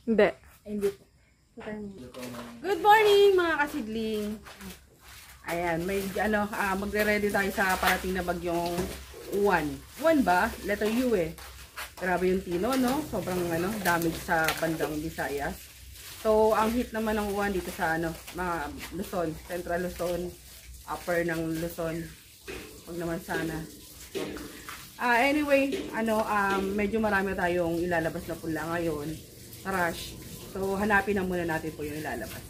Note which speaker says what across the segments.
Speaker 1: Hindi.
Speaker 2: Hindi.
Speaker 1: Good morning mga kasidling. Ayan, may magre-ready tayo sa parating na bagyong Uwan. Uwan ba? Letter U eh. Grabe yung tino, no? Sobrang damage sa bandang Visayas. So, ang hit naman ng Uwan dito sa mga Luzon, Central Luzon, Upper ng Luzon. Huwag naman sana. Anyway, medyo marami tayong ilalabas na pula ngayon. Rush. So, hanapin na muna natin po yung ilalabas.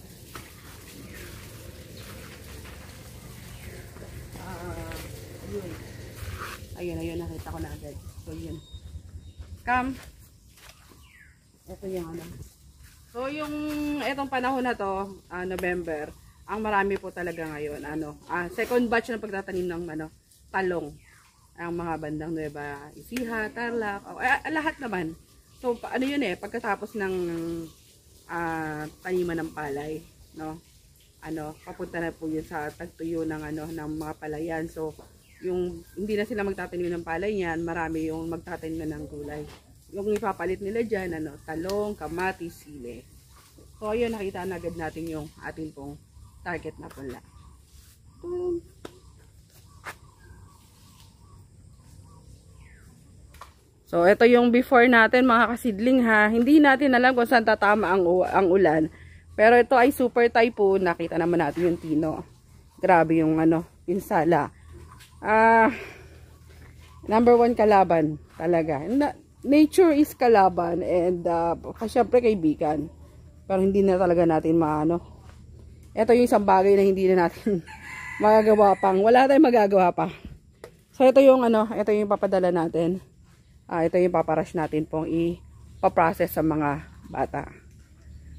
Speaker 1: Ayun, nakita ko na agad. So, yun. Come. Ito yung So, yung etong panahon na to, November, ang marami po talaga ngayon, second batch ng pagtatanim ng talong. Ang mga bandang Nueva Ecija, Tarlac, lahat naman. So, yun pagkatapos ng taniman ng palay, no? Papunta na po yun sa tagtuyo ng ng mga palayan. So, yung hindi na sila magtatanim ng palay niyan, marami yung magtatanim na ng gulay. Yung ipapalit nila diyan, talong, kamatis, sili. So, ayun, nakita na agad natin yung ating pong target na pula. So, ito yung before natin mga kasidling ha. Hindi natin alam kung saan tatama ang ulan. Pero ito ay super typhoon. Nakita naman natin yung tino. Grabe yung pinsala. Number 1 kalaban talaga. Nature is kalaban and syempre kaibigan. Pero hindi na talaga natin Ito yung isang bagay na hindi na natin magagawa pang. Wala tayong magagawa pa. So, ito yung ito yung papadala natin. Ito yung paparush natin pong ipaprocess sa mga bata.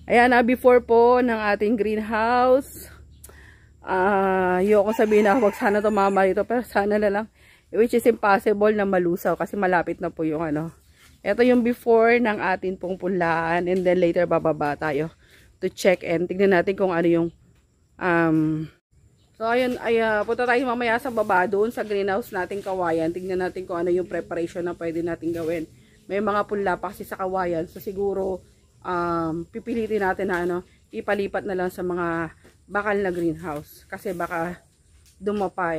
Speaker 1: Ayan, before po ng ating greenhouse. Ayoko sabihin na wag sana tumama dito, pero sana na lang. Which is impossible na malusaw kasi malapit na po yung Ito yung before ng ating pong punlaan, and then later bababa tayo to check and tignan natin kung ano yung so, ayun, punta tayo mamaya sa baba doon sa greenhouse nating kawayan. Tingnan natin kung ano yung preparation na pwede natin gawin. May mga punla pa kasi sa kawayan. So, siguro, pipilitin natin na ipalipat na lang sa mga bakal na greenhouse. Kasi baka dumapa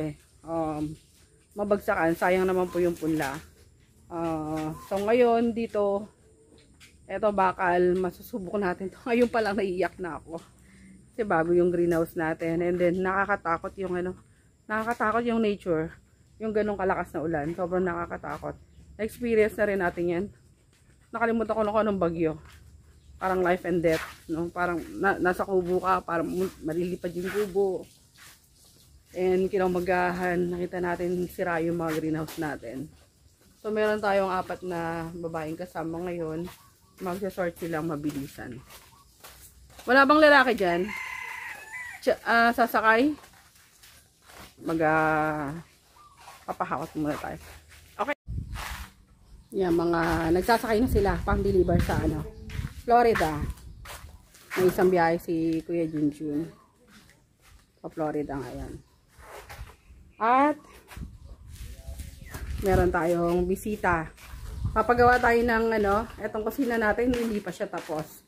Speaker 1: mabagsakan. Sayang naman po yung punla. So, ngayon, dito, eto bakal, masusubok natin to. Ngayon pa lang naiiyak na ako. Kasi bago yung greenhouse natin, and then nakakatakot yung nature, yung ganong kalakas na ulan, sobrang nakakatakot. Na-experience na rin natin yan. Nakalimutan ko na anong bagyo, parang life and death, no? Parang nasa kubo ka, parang malilipad yung kubo, and kinamagahan, nakita natin sira yung mga greenhouse natin. So meron tayong 4 na babaeng kasama ngayon, magsasort silang mabilisan. Wala bang lalaki dyan? Sasakay? Papahawat muna tayo. Okay. Yan, mga nagsasakay na sila pang deliver sa Florida. May isang biyahe si Kuya Junjun. Sa Florida ngayon. At meron tayong bisita. Papagawa tayo ng etong kusina natin, hindi pa siya tapos.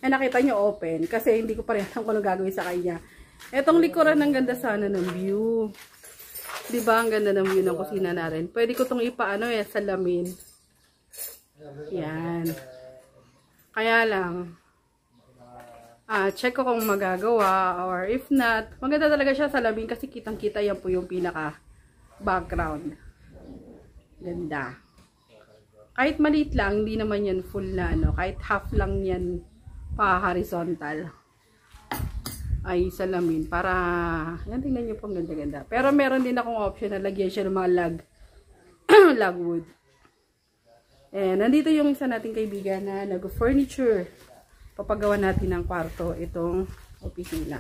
Speaker 1: Nakita nyo open kasi hindi ko pa rin alam kung ano gagawin sa kanya. Etong likuran, ng ganda sana ng view. Diba ang ganda ng view ng kusina natin. Pwede ko itong salamin. Yan. Kaya lang, check ko kung magagawa or if not, maganda talaga siya salamin kasi kitang kita yan po yung pinaka background. Ganda. Kahit maliit lang, hindi naman yan full na kahit half lang yan pa horizontal ay salamin para yan, tingnan nyo pong ganda-ganda. Pero meron din akong option na lagyan siya ng mga logwood. And nandito yung isa nating kaibigan na nag-furniture. Papagawa natin ng kwarto itong opisina.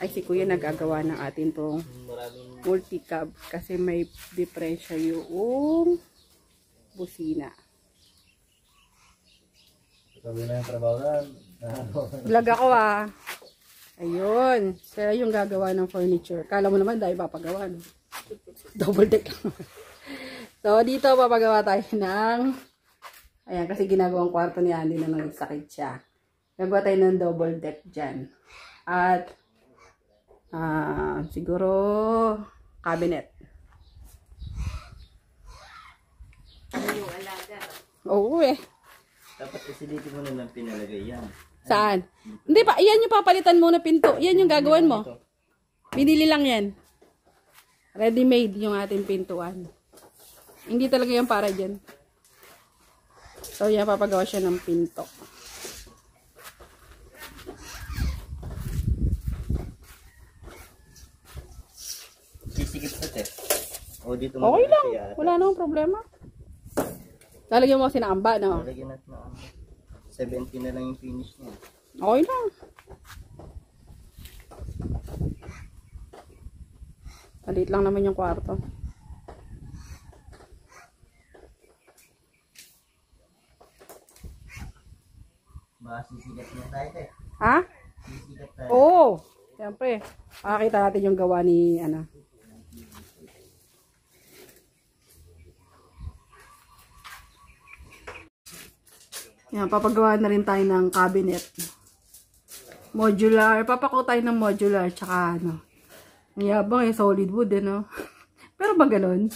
Speaker 1: Ay, si Kuya nagagawa ng atin pong multi-cab kasi may depresya yung busina.
Speaker 3: Sabi na yung trabaho na.
Speaker 1: Vlog ako Ayun. Sila yung gagawa ng furniture. Kala mo naman dahil papagawa. No? Double deck lang. So, So, dito papagawa tayo ng, ayan, kasi ginagawang kwarto ni Andy na nagsakit siya. Gagawa tayo ng double deck dyan. At, siguro, cabinet. Oo eh.
Speaker 3: Dapat isiliti mo naman pinalagay yan.
Speaker 1: Saan? Hindi pa, yan yung papalitan muna pinto. Yan yung gagawin mo. Binili lang yan. Ready-made yung ating pintuan. Hindi talaga yan para dyan. So, yan, papagawa siya ng pinto.
Speaker 3: Sisikip sa test. O dito
Speaker 1: Okay lang. Wala namang problema. Lalagyan mo kasi ng amba, no?
Speaker 3: Lalagyan natin na 70 na lang yung finish niya.
Speaker 1: Okay lang. Palit lang naman yung kwarto.
Speaker 3: Baka sisikat niya tayo, te.
Speaker 1: Ha?
Speaker 3: Sisikat tayo.
Speaker 1: Oo. Siyempre. Makakita natin yung gawa ni, ano. Yan, papagawa na rin tayo ng cabinet. Modular. Papako tayo ng modular. Tsaka ano. Ang yabang eh. Solid wood eh, no? Pero ba ganun?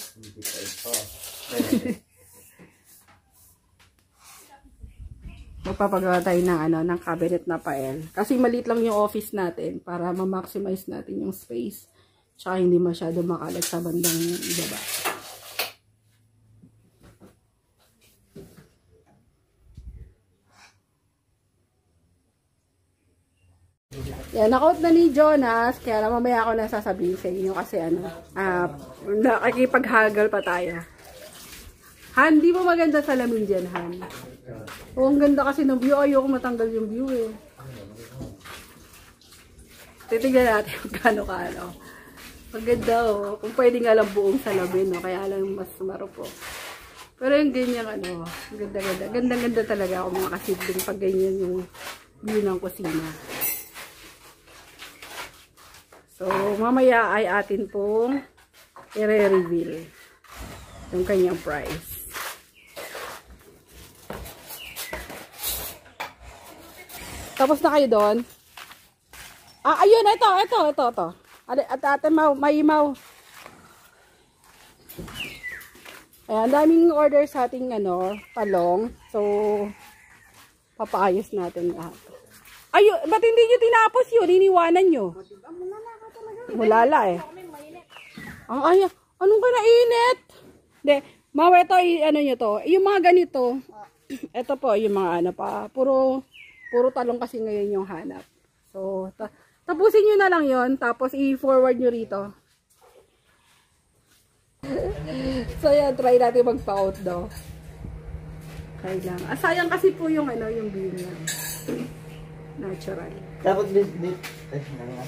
Speaker 1: Magpapagawa tayo ng, ano, ng cabinet na pael. Kasi maliit lang yung office natin para ma-maximize natin yung space. Tsaka hindi masyado makalat sa bandang baba. Yan, na-out na ni Jonas, kaya mamaya ako na sasabihin sa inyo kasi ano, nakikipaghagal pa tayo. Han, di mo maganda salamin dyan, Han? Oo, ang ganda kasi ng view. Ayoko matanggal yung view eh. Titignan natin kung kano-kano. Maganda oh. Kung pwede nga lang buong salamin, no? Kaya lang mas marupo. Pero yung ganyan ano, ganda-ganda. Ganda-ganda talaga ako mga kasidling pag ganyan yung view ng kusina. So, mamaya ay atin pong i-reveal yung kanyang price. Tapos na kayo doon? Ayun, ito. At ate may mau. Ayan, daming order sa ating ano, palong. So, papaayos natin lahat. Ayun, ba't hindi nyo tinapos yun? Iniwanan nyo. Mulala eh. Anong ka nainit? Hindi, mawa ito, ano nyo to. Yung mga ganito, ito po, yung mga ano pa, puro talong kasi ngayon yung hanap. So, tapusin nyo na lang yon, tapos i-forward nyo rito. So, yan, try natin magpa-out daw. Try lang. Sayang kasi po yung, ano, yung view niya. Natural.
Speaker 3: Dapat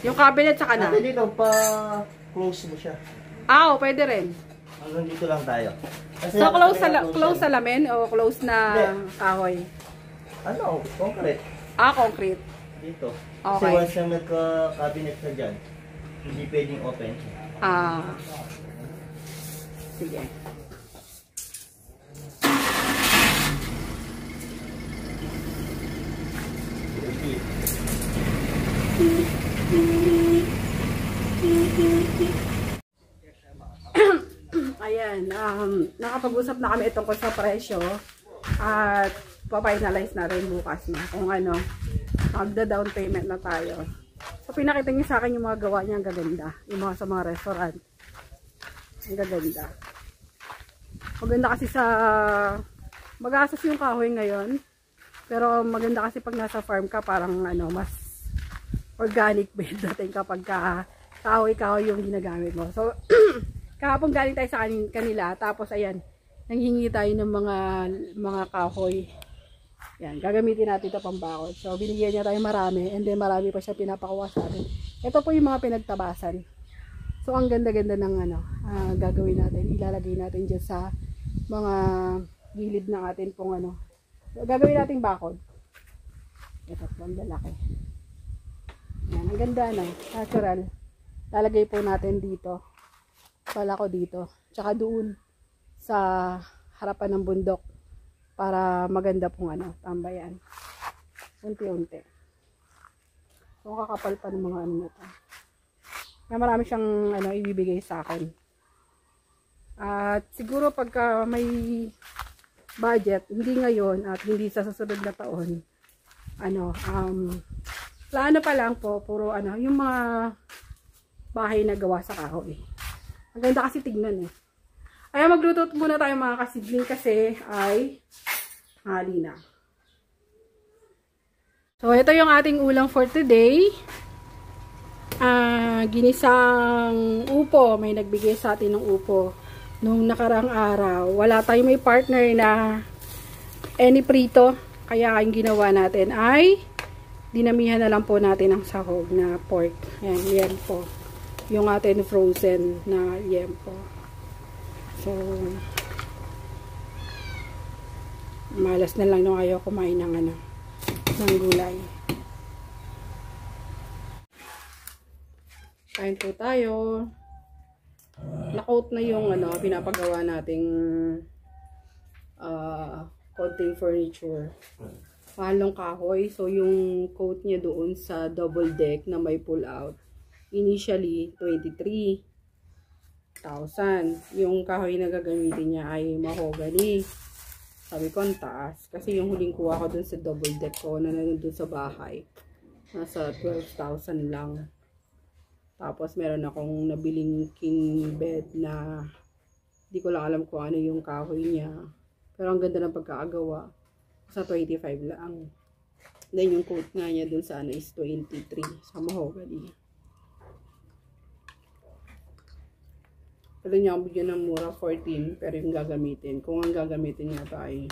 Speaker 1: yung cabinet saka na.
Speaker 3: dito, pa-close mo siya.
Speaker 1: Oo, pwede rin.
Speaker 3: Hanggang dito lang tayo. Kasi
Speaker 1: so, close salamin o close na kahoy?
Speaker 3: Ano, concrete.
Speaker 1: Concrete.
Speaker 3: Dito.
Speaker 1: Okay.
Speaker 3: Kasi once na nagka-cabinet na dyan, hindi pwedeng open.
Speaker 1: Sige. Ayan, nakapag-usap na kami tungkol sa presyo at pa-finalize na rin bukas na kung ano, magda-down payment na tayo. So, pinakita niya sa akin yung mga gawa niya, ang gaganda. Yung mga sa mga restaurant. Ang gaganda. Maganda kasi sa mag-aasas yung kahoy ngayon. Pero maganda kasi pag nasa farm ka, parang ano, mas organic build natin kapag kahoy-kahoy yung ginagamit mo. So, kahapon galing tayo sa kanila. Tapos, ayan, nanghingi tayo ng mga kahoy. Yan, gagamitin natin ito pambakod. So, binigyan niya tayo marami. And then, marami pa siya pinapakuha sa atin. Ito po yung mga pinagtabasan. So, ang ganda-ganda ng ano, gagawin natin. Ilalagay natin dyan sa mga gilid ng atin pong ano. Gagawin natin bakod. Ito po, ang lalaki. Yan, ang ganda na. Natural. Lalagay po natin dito. Pala ko dito. Tsaka doon sa harapan ng bundok para maganda pong tambayan. Unti-unti. So, kakapal pa ng mga na to. Kaya marami siyang ibibigay sa akin. At siguro pagka may budget, hindi ngayon at hindi sa susunod na taon, plano pa lang po, puro yung mga bahay na gawa sa kahoy. Ang ganda kasi tignan eh. Ay, magluto muna tayo mga kasidling kasi ay hali na. So, ito yung ating ulam for today. Ginisang upo. May nagbigay sa atin ng upo nung nakarang araw. Wala tayong may partner na any prito. Kaya yung ginawa natin ay dinamihan na lang po natin ang sahog na pork. Ayan, yan po. Yung ating frozen na yempo. So, malas na lang nung ayaw kumain ng ng gulay. Kain po tayo. Lakout na yung pinapagawa nating coating furniture. Palong kahoy. So, yung coat niya doon sa double deck na may pull out. Initially, 23,000. Yung kahoy na gagamitin niya ay mahogany. Sabi ko, ang taas. Kasi yung huling kuha ko dun sa double deck ko na nandun sa bahay, nasa 12,000 lang. Tapos, meron akong nabiling king bed na di ko lang alam kung ano yung kahoy niya. Pero ang ganda ng pagkakagawa. Sa 25 lang. Then, yung coat nga niya dun sa is 23 sa mahogany. Pwede niya akong bigyan ng mura 14, pero yung gagamitin, kung ang gagamitin niya ay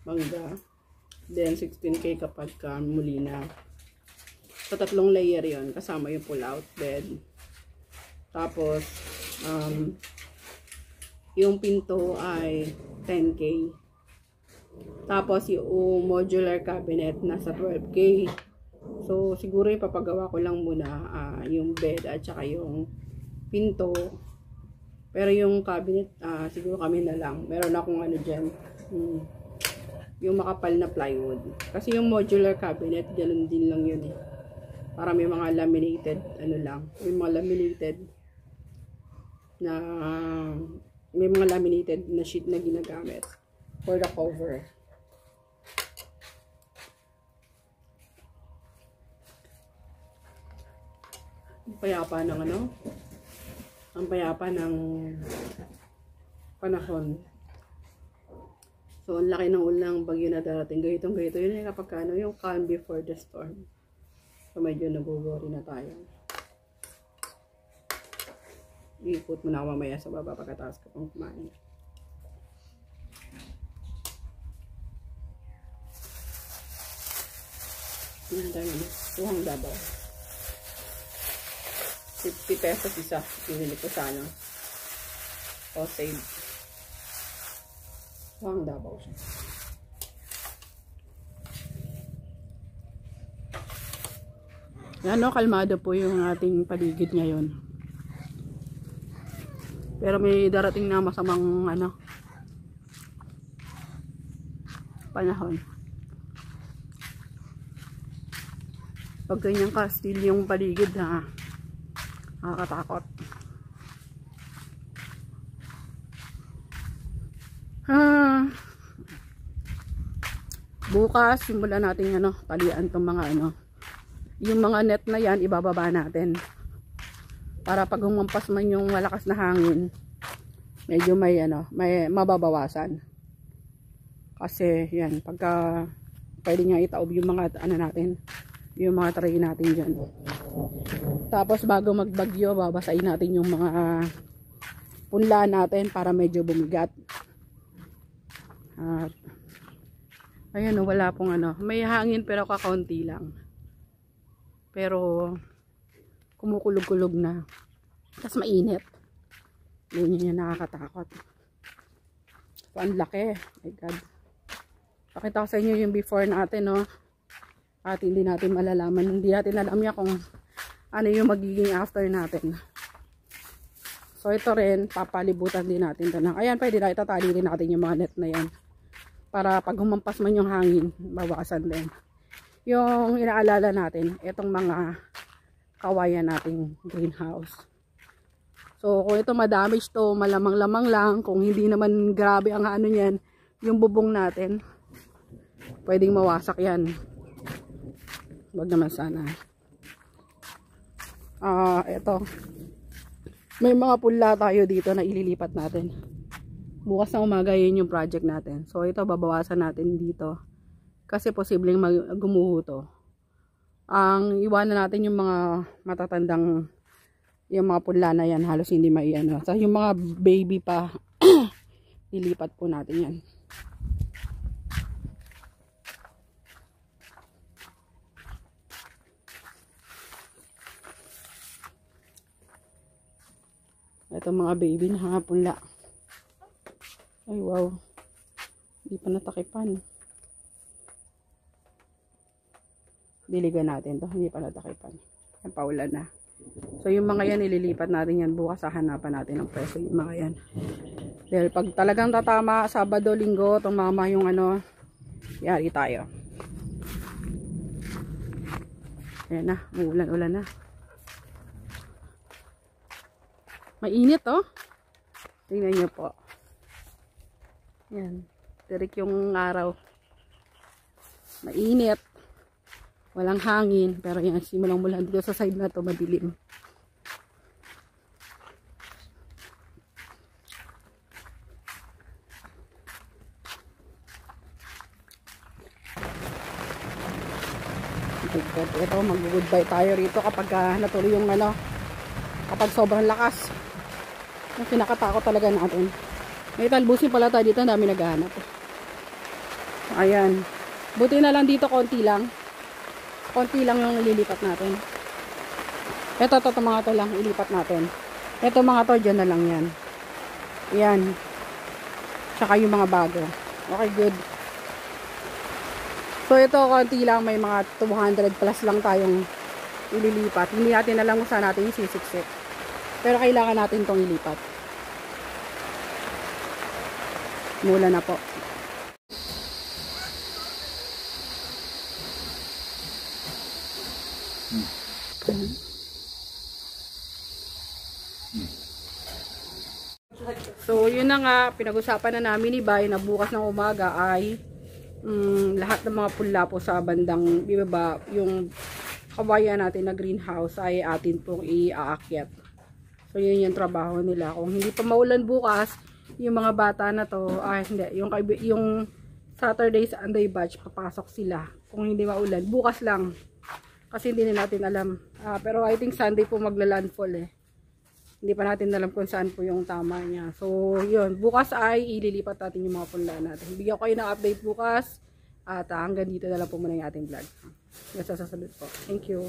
Speaker 1: mangga, then 16K kapag muli na. So, 3 layer yon kasama yung pull out bed. Tapos, yung pinto ay 10K. Tapos, yung modular cabinet nasa 12K. So, siguro ipapagawa ko lang muna yung bed at saka yung pinto. Pero yung cabinet, siguro kami na lang. Meron akong dyan, yung makapal na plywood. Kasi yung modular cabinet, ganun din lang yun eh. Para may mga laminated, may mga laminated na, may mga laminated na sheet na ginagamit for the cover. Payapa ng ang payapa ng panahon. So, ang laki ng ulang bagyo na darating. Gayitong gayito. Yun yung kapag yung calm before the storm. So, medyo nag-worry na tayo. Iikot mo na ako mamaya sa baba pagkatapos ko pang kumain. Yan tayo tuhang dabaw. 50 pesos isa. Pinili ko sa o save. Tuhang dabaw siya. Yan kalmado po yung ating paligid ngayon. Pero may darating na masamang panahon. Pag ganyan ka, still yung paligid nakakatakot. Bukas, simulan natin talian tong mga yung mga net na yan, ibababa natin. Para pag humampas man yung malakas na hangin, medyo may mababawasan. Kasi yan, pagka pwede nga itaob yung mga natin, yung mga tray natin dyan. Tapos bago magbagyo, babasahin natin yung mga punla natin para medyo bumigat. At ayan wala pong may hangin pero kakaunti lang. Pero kumukulog-kulog na. Tapos mainit. Yun nakakatakot. So, ang laki. My God. Pakita ko sa inyo yung before natin, At hindi natin malalaman. Hindi natin alam niya kung ano yung magiging after natin. So ito rin, papalibutan din natin ito. Ayan, pwede na itatali rin natin yung mga net na yan. Para pag humampas man yung hangin, bawasan din. Yung inaalala natin, itong mga kawayan nating greenhouse. So kung ito madamage to, malamang-lamang lang. Kung hindi naman grabe ang ano yan, yung bubong natin, pwedeng mawasak yan. Wag naman sana. Ito. May mga pula tayo dito na ililipat natin. Bukas na umaga yun yung project natin. So ito babawasan natin dito. Kasi posibleng gumuho to. Ang iwanan natin yung mga matatandang, yung mga pula na yan. Halos hindi maiano. So yung mga baby pa, ilipat po natin yan. Ito mga baby na pula. Ay wow. Hindi pa natakipan. Diligan natin to. Hindi pa natakipan. Yan paulan na. So yung mga yan ililipat natin yan. Bukas hahanapan natin ng preso yung mga yan. Dahil pag talagang tatama Sabado, Linggo, tumama yung ano, yari tayo. Ayan na. Ulan na. Mainit oh. Tingnan nyo po. Yan. Tirik yung araw. Mainit. Walang hangin. Pero yan, simulang mula dito sa side na to madilim. Ito, mag-goodbye tayo rito kapag natuloy yung ano, kapag sobrang lakas. Yung pinakatakot talaga natin. May talbusin pala tayo dito, ang dami naghahanap. Ayan. Buti na lang dito, konti lang. Konti lang yung ililipat natin. Ito mga to lang, ilipat natin. Ito mga to, dyan na lang yan. Ayan. Tsaka yung mga bago. Okay, good. So ito, konti lang. May mga 200 plus lang tayong ililipat. Hindi natin alam kung saan natin yung sisiksik. Pero kailangan natin itong ilipat. Mula na po. So yun na nga, pinag-usapan na namin ni Bay na bukas ng umaga ay lahat ng mga pula po sa bandang ibaba, yung kawayan natin na greenhouse ay atin pong i-aakyat. So yun yung trabaho nila. Kung hindi pa maulan bukas, yung mga bata na to, hindi, yung Saturday Sunday batch, papasok sila. Kung hindi maulan, bukas lang. Kasi hindi na natin alam. Pero I think Sunday po magla-landfall eh. Hindi pa natin alam kung saan po yung tama niya. So yun, bukas ay ililipat natin yung mga punla natin. Bigyan ko kayo ng update bukas. At hanggang dito na lang po muna yung ating vlog. Hanggang sa susunod po. Thank you.